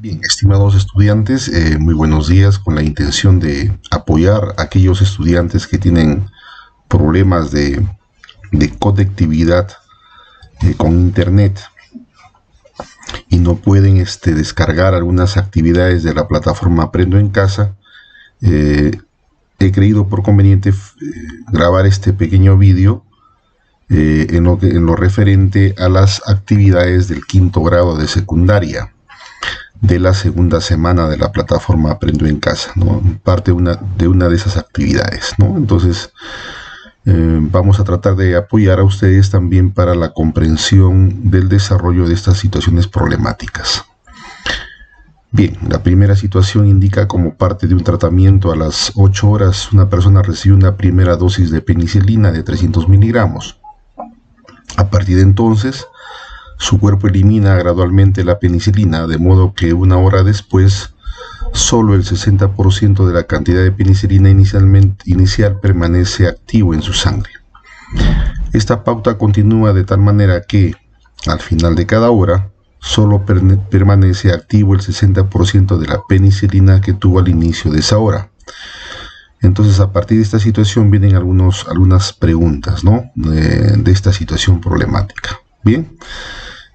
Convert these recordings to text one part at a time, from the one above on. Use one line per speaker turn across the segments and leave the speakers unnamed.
Bien, estimados estudiantes, muy buenos días. Con la intención de apoyar a aquellos estudiantes que tienen problemas de conectividad con internet y no pueden descargar algunas actividades de la plataforma Aprendo en Casa. He creído por conveniente grabar este pequeño vídeo en lo referente a las actividades del quinto grado de secundaria de la segunda semana de la plataforma Aprendo en Casa, ¿no? Parte de una de esas actividades, ¿no? Entonces, vamos a tratar de apoyar a ustedes también para la comprensión del desarrollo de estas situaciones problemáticas. Bien, la primera situación indica como parte de un tratamiento a las 8 horas, una persona recibe una primera dosis de penicilina de 300 miligramos. A partir de entonces, su cuerpo elimina gradualmente la penicilina, de modo que una hora después, solo el 60% de la cantidad de penicilina inicial permanece activo en su sangre. Esta pauta continúa de tal manera que, al final de cada hora, solo permanece activo el 60% de la penicilina que tuvo al inicio de esa hora. Entonces, a partir de esta situación vienen algunas preguntas, ¿no? de esta situación problemática. Bien.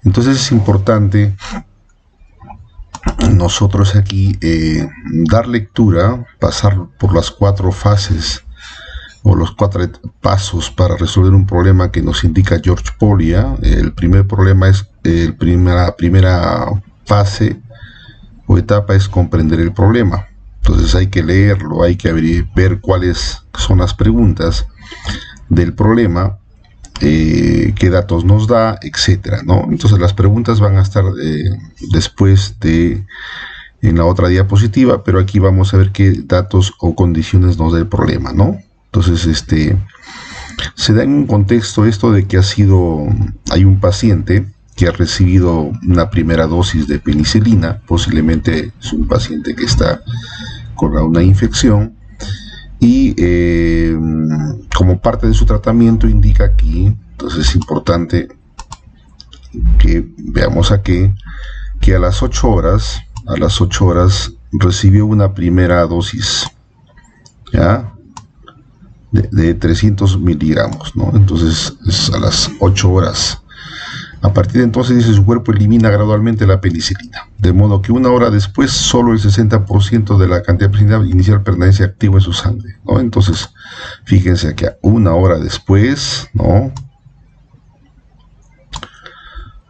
Entonces es importante nosotros aquí dar lectura, pasar por las 4 fases o los 4 pasos para resolver un problema que nos indica George Polya. El primer problema es, la primera fase o etapa es comprender el problema. Entonces hay que leerlo, hay que ver cuáles son las preguntas del problema, qué datos nos da, etcétera, ¿no? Entonces las preguntas van a estar después en la otra diapositiva, pero aquí vamos a ver qué datos o condiciones nos da el problema, ¿no? Entonces se da en un contexto esto de que hay un paciente que ha recibido una primera dosis de penicilina, posiblemente es un paciente que está con una infección, y como parte de su tratamiento indica aquí, entonces es importante que veamos aquí que a las 8 horas recibió una primera dosis, ¿ya? de 300 miligramos, ¿no? Entonces es a las 8 horas. A partir de entonces, dice, su cuerpo elimina gradualmente la penicilina, de modo que una hora después solo el 60% de la cantidad de penicilina inicial permanece activo en su sangre, ¿no? Entonces, fíjense que una hora después, ¿no?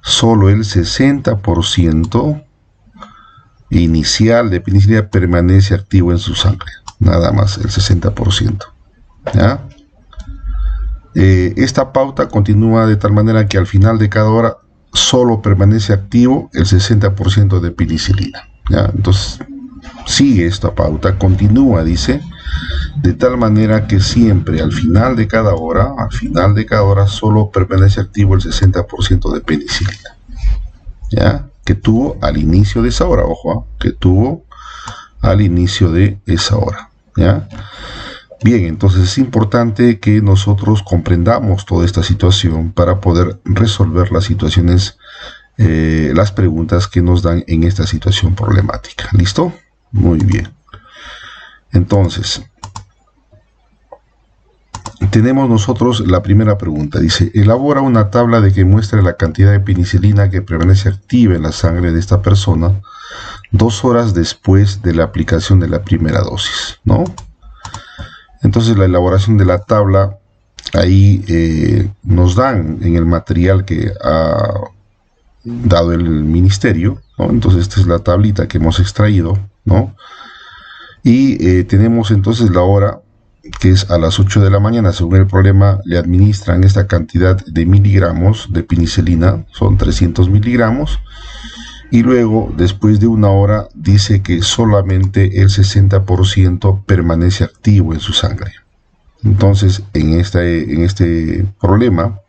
Solo el 60% inicial de penicilina permanece activo en su sangre, nada más el 60%, ¿ya? Esta pauta continúa de tal manera que al final de cada hora solo permanece activo el 60% de penicilina, ¿ya? Entonces sigue esta pauta, continúa, dice, de tal manera que siempre al final de cada hora solo permanece activo el 60% de penicilina, ¿ya? Que tuvo al inicio de esa hora, ojo, que tuvo al inicio de esa hora, ¿ya? Bien, entonces es importante que nosotros comprendamos toda esta situación para poder resolver las situaciones, las preguntas que nos dan en esta situación problemática. ¿Listo? Muy bien. Entonces, tenemos nosotros la primera pregunta. Dice, elabora una tabla de que muestre la cantidad de penicilina que permanece activa en la sangre de esta persona 2 horas después de la aplicación de la primera dosis, ¿no? Entonces la elaboración de la tabla, ahí nos dan en el material que ha dado el ministerio, ¿no? Entonces esta es la tablita que hemos extraído, ¿no? Y tenemos entonces la hora, que es a las 8 de la mañana, según el problema, le administran esta cantidad de miligramos de penicilina, son 300 miligramos, y luego, después de una hora, dice que solamente el 60% permanece activo en su sangre. Entonces, en este problema,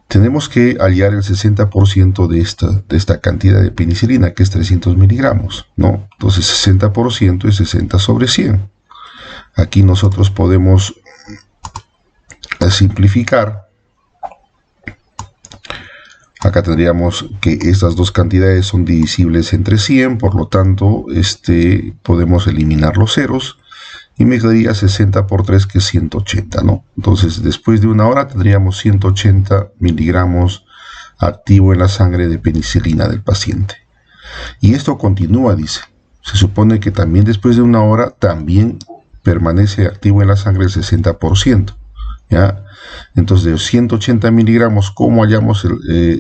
tenemos que hallar el 60% de esta cantidad de penicilina, que es 300 miligramos, ¿no? Entonces, 60% es 60 sobre 100. Aquí nosotros podemos simplificar Acá tendríamos que estas dos cantidades son divisibles entre 100, por lo tanto, podemos eliminar los ceros y me quedaría 60 por 3, que es 180, ¿no? Entonces, después de una hora tendríamos 180 miligramos activo en la sangre de penicilina del paciente. Y esto continúa, dice. Se supone que también después de una hora también permanece activo en la sangre el 60%, ¿ya? Entonces, de 180 miligramos, ¿cómo hallamos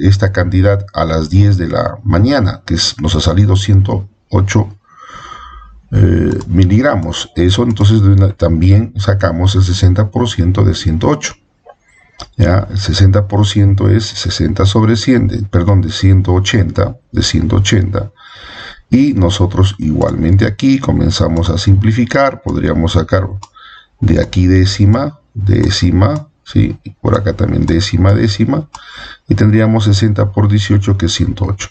esta cantidad a las 10 de la mañana? Que nos ha salido 108 miligramos. Eso entonces también sacamos el 60% de 108. ¿Ya? El 60% es 60 sobre 100, de 180, y nosotros igualmente aquí comenzamos a simplificar. Podríamos sacar de aquí décima, ¿sí? Y por acá también décima, y tendríamos 60 por 18, que es 108.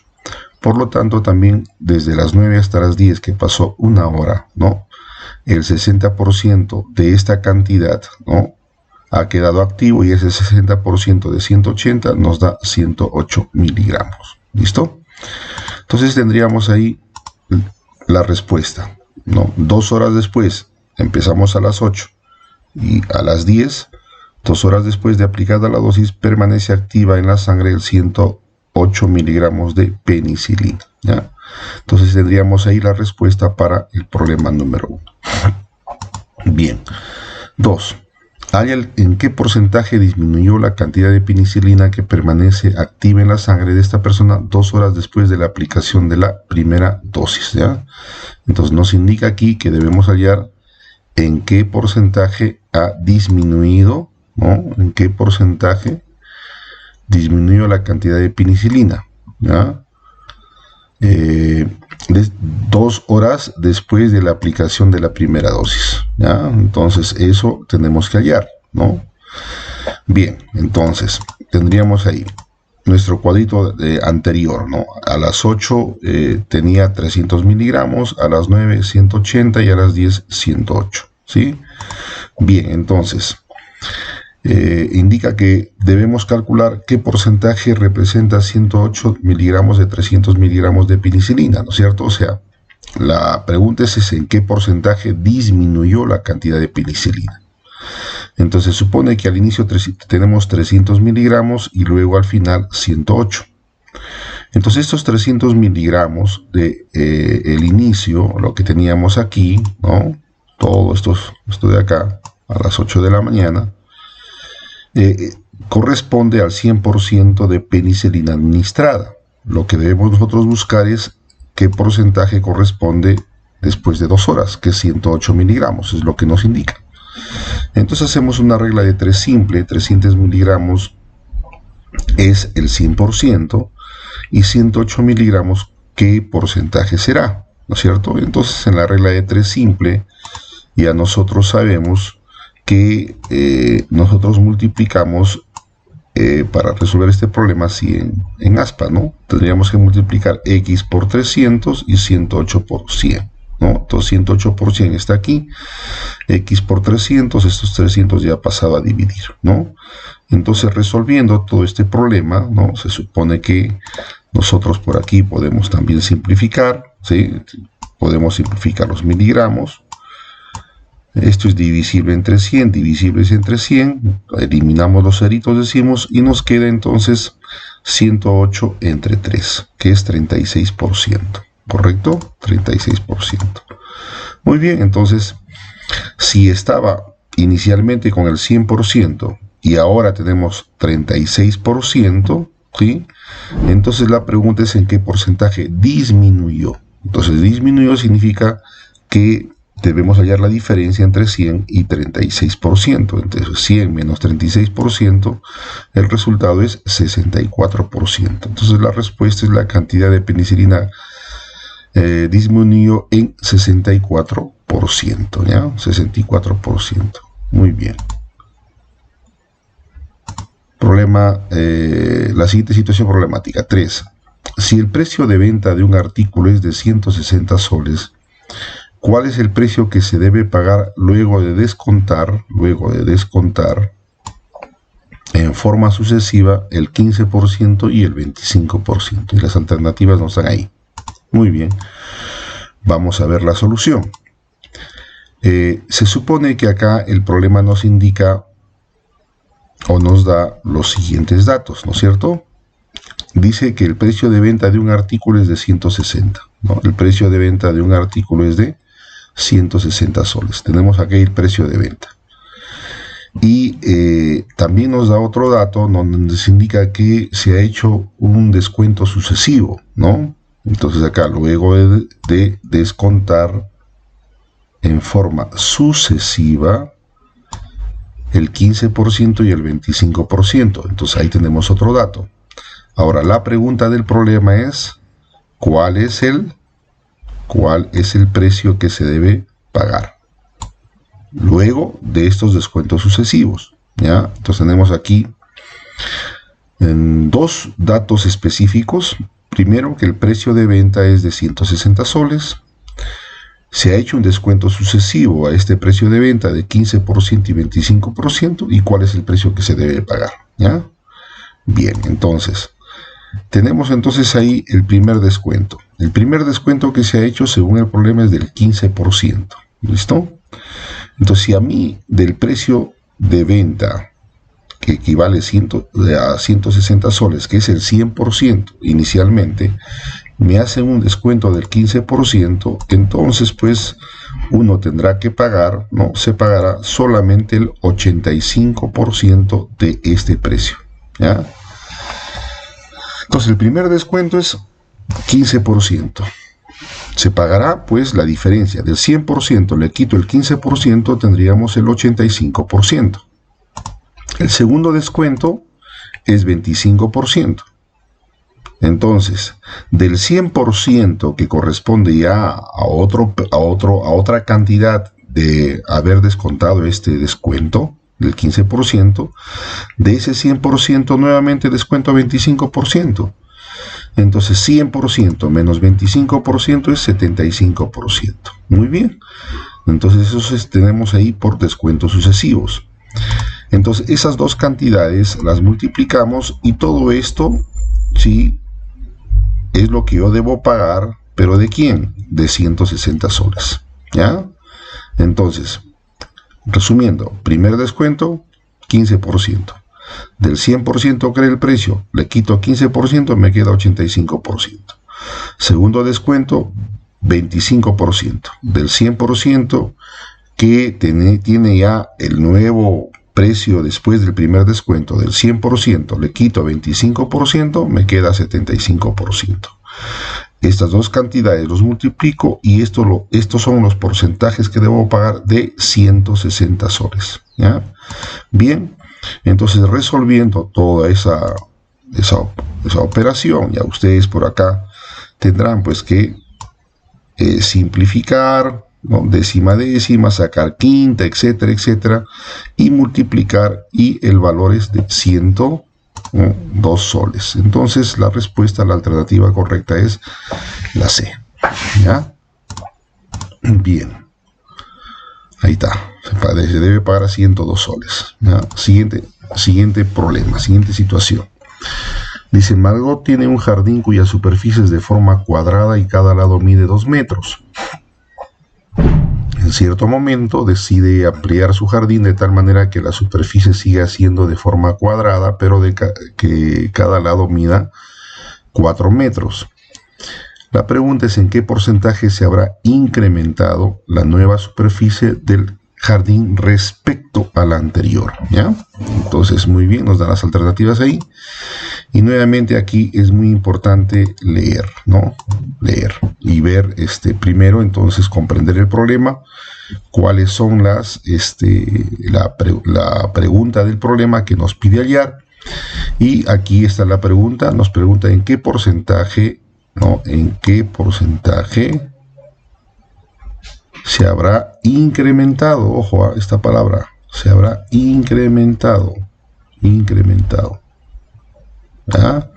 Por lo tanto, también desde las 9 hasta las 10, que pasó una hora, ¿no? El 60% de esta cantidad, ¿no?, ha quedado activo, y ese 60% de 180 nos da 108 miligramos. ¿Listo? Entonces tendríamos ahí la respuesta, ¿no? 2 horas después, empezamos a las 8 y a las 10, 2 horas después de aplicada la dosis, permanece activa en la sangre el 108 miligramos de penicilina, ¿ya? Entonces tendríamos ahí la respuesta para el problema número 1. Bien. 2. ¿En qué porcentaje disminuyó la cantidad de penicilina que permanece activa en la sangre de esta persona 2 horas después de la aplicación de la primera dosis? ¿Ya? Entonces nos indica aquí que debemos hallar en qué porcentaje ha disminuido, ¿no? En qué porcentaje disminuyó la cantidad de penicilina, ¿ya? 2 horas después de la aplicación de la primera dosis, ¿ya? Entonces eso tenemos que hallar, ¿no? Bien, entonces tendríamos ahí nuestro cuadrito anterior, ¿no? A las 8 tenía 300 miligramos, a las 9 180 y a las 10 108, ¿sí? Bien, entonces indica que debemos calcular qué porcentaje representa 108 miligramos de 300 miligramos de penicilina, ¿no es cierto? O sea, la pregunta es en qué porcentaje disminuyó la cantidad de penicilina. Entonces supone que al inicio tenemos 300 miligramos y luego al final 108. Entonces estos 300 miligramos de el inicio, lo que teníamos aquí, ¿no? Todo esto de acá, a las 8 de la mañana, corresponde al 100% de penicilina administrada. Lo que debemos nosotros buscar es qué porcentaje corresponde después de 2 horas, que es 108 miligramos, es lo que nos indica. Entonces hacemos una regla de 3 simple. 300 miligramos es el 100%, y 108 miligramos, ¿qué porcentaje será? ¿No es cierto? Entonces en la regla de 3 simple ya nosotros sabemos que nosotros multiplicamos para resolver este problema así en aspa, ¿no? Tendríamos que multiplicar x por 300 y 108 por 100, ¿no? Entonces 108 por 100 está aquí, x por 300, estos 300 ya pasaba a dividir, ¿no? Entonces resolviendo todo este problema, ¿no?, se supone que nosotros por aquí podemos también simplificar, ¿sí? Podemos simplificar los miligramos. Esto es divisible entre 100, divisibles entre 100, eliminamos los ceritos, decimos, y nos queda entonces 108 entre 3, que es 36%, ¿correcto? 36%. Muy bien, entonces, si estaba inicialmente con el 100% y ahora tenemos 36%, ¿sí? Entonces la pregunta es en qué porcentaje disminuyó. Entonces disminuyó significa que debemos hallar la diferencia entre 100 y 36%. Entre 100 menos 36%, el resultado es 64%. Entonces la respuesta es la cantidad de penicilina disminuyó en 64%, ¿ya? 64%. Muy bien. Problema, la siguiente situación problemática. 3. Si el precio de venta de un artículo es de 160 soles, ¿cuál es el precio que se debe pagar luego de descontar en forma sucesiva el 15% y el 25%. Y las alternativas no están ahí. Muy bien. Vamos a ver la solución. Se supone que acá el problema nos indica o nos da los siguientes datos, ¿no es cierto? Dice que el precio de venta de un artículo es de 160, ¿no? El precio de venta de un artículo es de 160 soles. Tenemos aquí el precio de venta. Y también nos da otro dato donde nos indica que se ha hecho un descuento sucesivo, ¿no? Entonces acá, luego de descontar en forma sucesiva el 15% y el 25%. Entonces ahí tenemos otro dato. Ahora, la pregunta del problema es, ¿cuál es el precio que se debe pagar luego de estos descuentos sucesivos? ¿Ya? Entonces tenemos aquí dos datos específicos. Primero, que el precio de venta es de 160 soles. Se ha hecho un descuento sucesivo a este precio de venta de 15% y 25%. ¿Y cuál es el precio que se debe pagar? ¿Ya? Bien, entonces tenemos entonces ahí el primer descuento. El primer descuento que se ha hecho según el problema es del 15%. ¿Listo? Entonces, si a mí del precio de venta, que equivale a 160 soles, que es el 100% inicialmente, me hacen un descuento del 15%, entonces pues uno tendrá que pagar, ¿no? Se pagará solamente el 85% de este precio, ¿ya? Entonces el primer descuento es 15%. Se pagará pues la diferencia del 100%, le quito el 15%, tendríamos el 85%. El segundo descuento es 25%. Entonces, del 100% que corresponde ya a otra cantidad de haber descontado este descuento, del 15%, de ese 100% nuevamente descuento 25%. Entonces 100% menos 25% es 75%. Muy bien. Entonces eso tenemos ahí por descuentos sucesivos. Entonces esas dos cantidades las multiplicamos y todo esto, sí, es lo que yo debo pagar, pero ¿de quién? De 160 soles. ¿Ya? Entonces, resumiendo, primer descuento, 15%. Del 100% que era el precio, le quito 15%, me queda 85%. Segundo descuento, 25%. Del 100% que tiene ya el nuevo precio después del primer descuento, del 100%, le quito 25%, me queda 75%. Estas dos cantidades los multiplico y estos son los porcentajes que debo pagar de 160 soles. ¿Ya? Bien, entonces resolviendo toda esa operación, ya ustedes por acá tendrán pues que simplificar, ¿no? Décima, sacar quinta, etcétera, etcétera, y multiplicar, y el valor es de 102 soles. Entonces la respuesta, la alternativa correcta es la C. ¿Ya? Bien, ahí está, se debe pagar a 102 soles. ¿Ya? Siguiente problema, siguiente situación. Dice, Margot tiene un jardín cuya superficie es de forma cuadrada y cada lado mide 2 metros. En cierto momento decide ampliar su jardín de tal manera que la superficie siga siendo de forma cuadrada, pero que cada lado mida 4 metros. La pregunta es en qué porcentaje se habrá incrementado la nueva superficie del jardín respecto a la anterior. ¿Ya? Entonces, muy bien, nos dan las alternativas ahí. Y nuevamente aquí es muy importante leer, ¿no? Leer y ver primero, entonces, comprender el problema, cuáles son la pregunta del problema que nos pide hallar. Y aquí está la pregunta, nos pregunta en qué porcentaje, ¿no? En qué porcentaje se habrá incrementado, ojo a esta palabra, se habrá incrementado, ¿ya?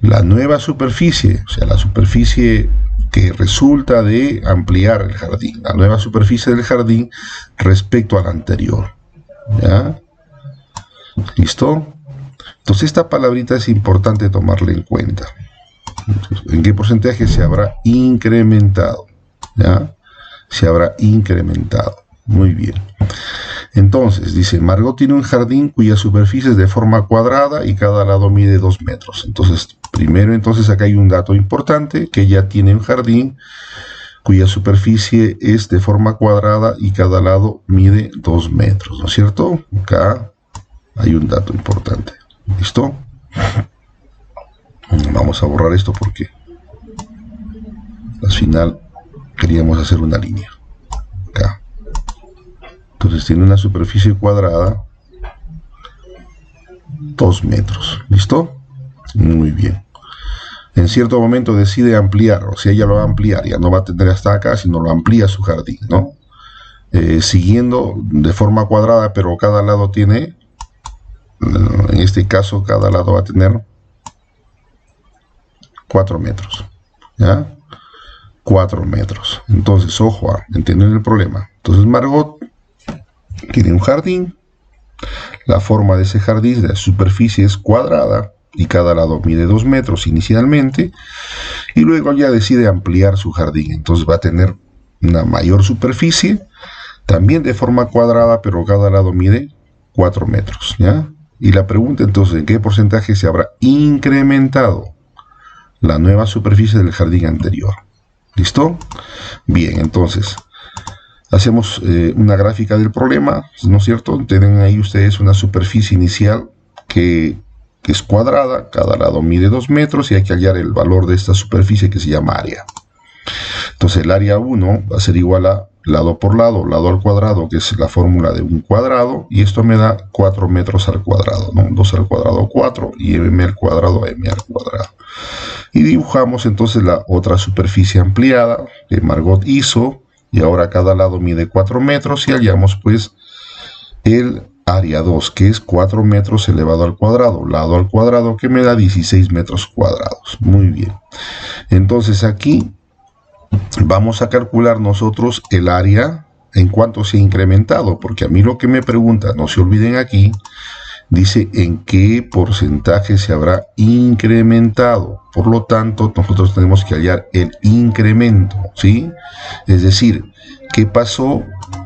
La nueva superficie, o sea, la superficie que resulta de ampliar el jardín, la nueva superficie del jardín respecto a la anterior. ¿Ya? ¿Listo? Entonces esta palabrita es importante tomarla en cuenta. ¿En qué porcentaje se habrá incrementado? ¿Ya? Se habrá incrementado. Muy bien. Entonces, dice, Margot tiene un jardín cuya superficie es de forma cuadrada y cada lado mide 2 metros. Entonces, primero, acá hay un dato importante, que ella tiene un jardín cuya superficie es de forma cuadrada y cada lado mide 2 metros, ¿no es cierto? Acá hay un dato importante. ¿Listo? Vamos a borrar esto porque al final queríamos hacer una línea. Acá. Entonces tiene una superficie cuadrada 2 metros. ¿Listo? Muy bien. En cierto momento decide ampliar, o sea, ella lo va a ampliar, ya no va a tener hasta acá, sino lo amplía su jardín, ¿no? Siguiendo de forma cuadrada, pero cada lado tiene, en este caso, cada lado va a tener 4 metros, ¿ya? 4 metros. Entonces, ojo a entender el problema. Entonces, Margot tiene un jardín, la forma de ese jardín, de la superficie es cuadrada, y cada lado mide 2 metros inicialmente, y luego ya decide ampliar su jardín. Entonces va a tener una mayor superficie, también de forma cuadrada, pero cada lado mide 4 metros, ¿ya? Y la pregunta entonces, ¿en qué porcentaje se habrá incrementado la nueva superficie del jardín anterior? ¿Listo? Bien, entonces hacemos una gráfica del problema, ¿no es cierto? Tienen ahí ustedes una superficie inicial que es cuadrada, cada lado mide 2 metros y hay que hallar el valor de esta superficie que se llama área. Entonces el área 1 va a ser igual a lado por lado, lado al cuadrado, que es la fórmula de un cuadrado, y esto me da 4 metros al cuadrado, ¿no? 2 al cuadrado 4 y m al cuadrado m al cuadrado. Y dibujamos entonces la otra superficie ampliada que Margot hizo, y ahora cada lado mide 4 metros y hallamos pues el área 2, que es 4 metros elevado al cuadrado, lado al cuadrado, que me da 16 metros cuadrados. Muy bien. Entonces aquí vamos a calcular nosotros el área en cuanto se ha incrementado, porque a mí lo que me pregunta, no se olviden aquí, dice en qué porcentaje se habrá incrementado. Por lo tanto, nosotros tenemos que hallar el incremento, ¿sí? Es decir, ¿qué pasó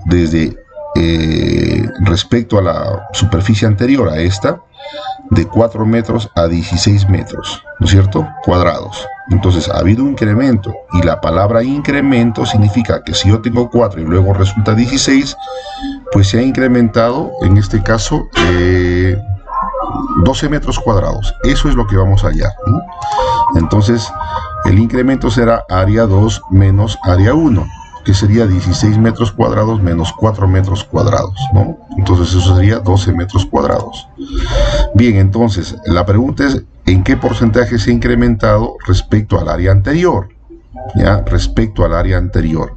desde respecto a la superficie anterior a esta, de 4 metros a 16 metros, ¿no es cierto? Cuadrados. Entonces ha habido un incremento, y la palabra incremento significa que si yo tengo 4 y luego resulta 16, pues se ha incrementado, en este caso, 12 metros cuadrados. Eso es lo que vamos a hallar, ¿no? Entonces el incremento será área 2 menos área 1, que sería 16 metros cuadrados menos 4 metros cuadrados, ¿no? Entonces eso sería 12 metros cuadrados. Bien, entonces la pregunta es ¿en qué porcentaje se ha incrementado respecto al área anterior? ¿Ya? Respecto al área anterior.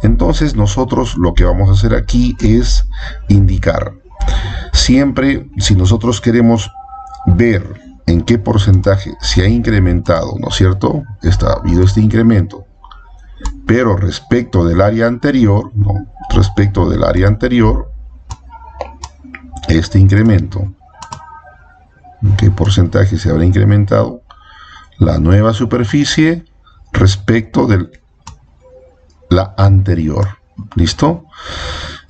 Entonces nosotros lo que vamos a hacer aquí es indicar. Siempre, si nosotros queremos ver en qué porcentaje se ha incrementado, ¿no es cierto? Ha habido este incremento, pero respecto del área anterior, ¿no? Respecto del área anterior, este incremento, ¿en qué porcentaje se habrá incrementado la nueva superficie respecto de la anterior? ¿Listo?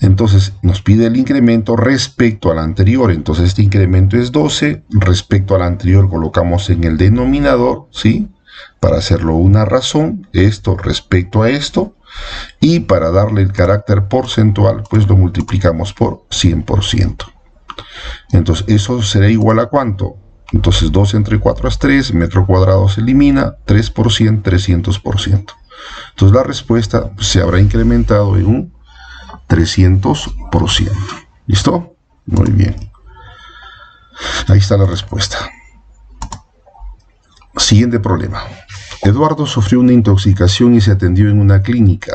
Entonces nos pide el incremento respecto al anterior. Entonces este incremento es 12, respecto al anterior colocamos en el denominador, ¿sí? Para hacerlo una razón, esto respecto a esto, y para darle el carácter porcentual, pues lo multiplicamos por 100%. Entonces eso será igual a ¿cuánto? Entonces 2 entre 4 es 3, metro cuadrado se elimina, 3 por 100, 300%. Entonces la respuesta se habrá incrementado en un 300%. ¿Listo? Muy bien. Ahí está la respuesta. Siguiente problema. Eduardo sufrió una intoxicación y se atendió en una clínica.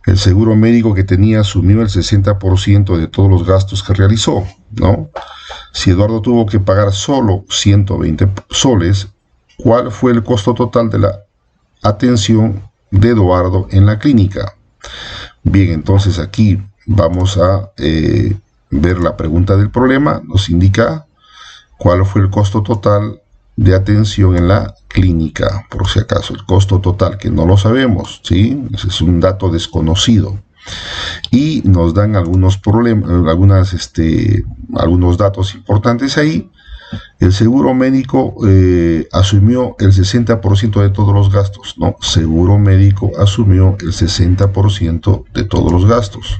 El seguro médico que tenía asumió el 60% de todos los gastos que realizó, ¿no? Si Eduardo tuvo que pagar solo 120 soles, ¿cuál fue el costo total de la atención de Eduardo en la clínica? Bien, entonces aquí vamos a ver la pregunta del problema. Nos indica cuál fue el costo total de atención en la clínica, por si acaso, el costo total, que no lo sabemos, ¿sí? Ese es un dato desconocido. Y nos dan algunos problemas, algunos datos importantes ahí. El seguro médico asumió el 60% de todos los gastos, ¿no? Seguro médico asumió el 60% de todos los gastos.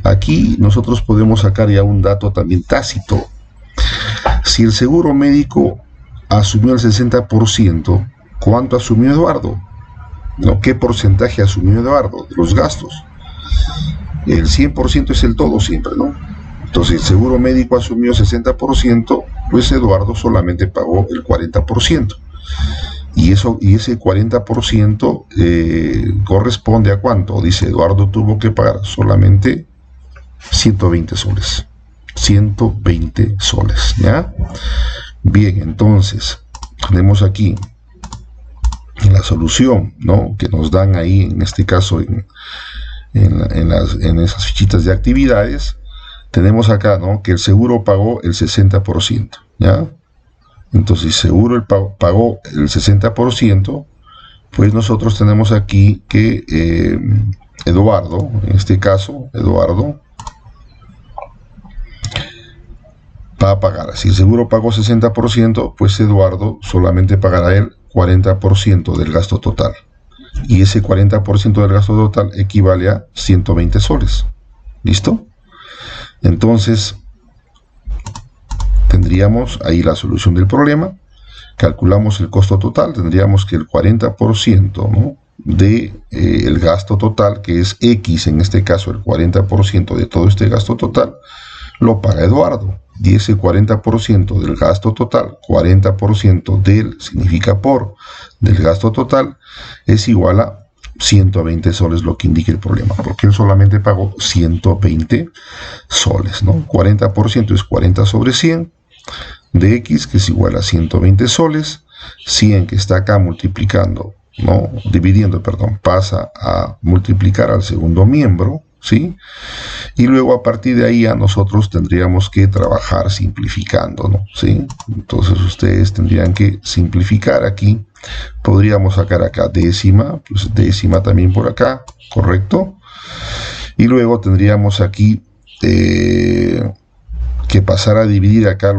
Aquí nosotros podemos sacar ya un dato también tácito. Si el seguro médico asumió el 60%, ¿cuánto asumió Eduardo? ¿No? ¿Qué porcentaje asumió Eduardo de los gastos? El 100% es el todo siempre, ¿no? Entonces, el seguro médico asumió 60%, pues Eduardo solamente pagó el 40%. Y ese 40% corresponde a ¿cuánto? Dice, Eduardo tuvo que pagar solamente 120 soles. 120 soles, ¿ya? Bien, entonces, tenemos aquí en la solución, ¿no? Que nos dan ahí, en este caso, en esas fichitas de actividades, tenemos acá, ¿no? Que el seguro pagó el 60%, ¿ya? Entonces, seguro pagó el 60%, pues nosotros tenemos aquí que Eduardo, en este caso, Eduardo, va a pagar. Si el seguro pagó 60%, pues Eduardo solamente pagará el 40% del gasto total. Y ese 40% del gasto total equivale a 120 soles. ¿Listo? Entonces, tendríamos ahí la solución del problema. Calculamos el costo total. Tendríamos que el 40%, ¿no?, de el gasto total, que es X, en este caso el 40% de todo este gasto total, lo paga Eduardo. Y ese 40% del gasto total, 40% del, significa por, del gasto total, es igual a 120 soles, lo que indica el problema, porque él solamente pagó 120 soles, ¿no? 40% es 40 sobre 100 de X, que es igual a 120 soles. 100 que está acá multiplicando, ¿no? Dividiendo, perdón, pasa a multiplicar al segundo miembro, ¿sí? Y luego a partir de ahí ya nosotros tendríamos que trabajar simplificando, ¿no? ¿Sí? Entonces ustedes tendrían que simplificar aquí. Podríamos sacar acá décima, pues décima también por acá, ¿correcto? Y luego tendríamos aquí que pasar a dividir acá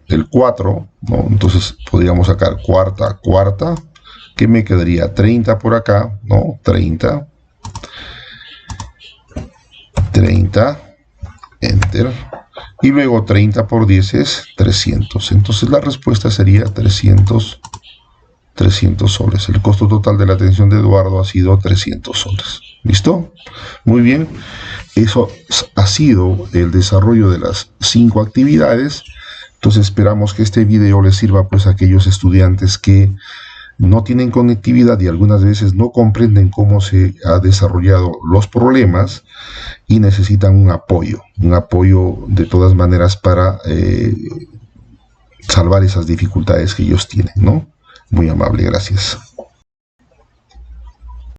el 4, ¿no? Entonces podríamos sacar cuarta, cuarta, que me quedaría 30 por acá, ¿no? 30, enter, y luego 30 por 10 es 300. Entonces la respuesta sería 300 soles. El costo total de la atención de Eduardo ha sido 300 soles. ¿Listo? Muy bien. Eso ha sido el desarrollo de las 5 actividades. Entonces esperamos que este video les sirva pues a aquellos estudiantes que no tienen conectividad y algunas veces no comprenden cómo se ha desarrollado los problemas y necesitan un apoyo de todas maneras para salvar esas dificultades que ellos tienen, ¿no? Muy amable, gracias.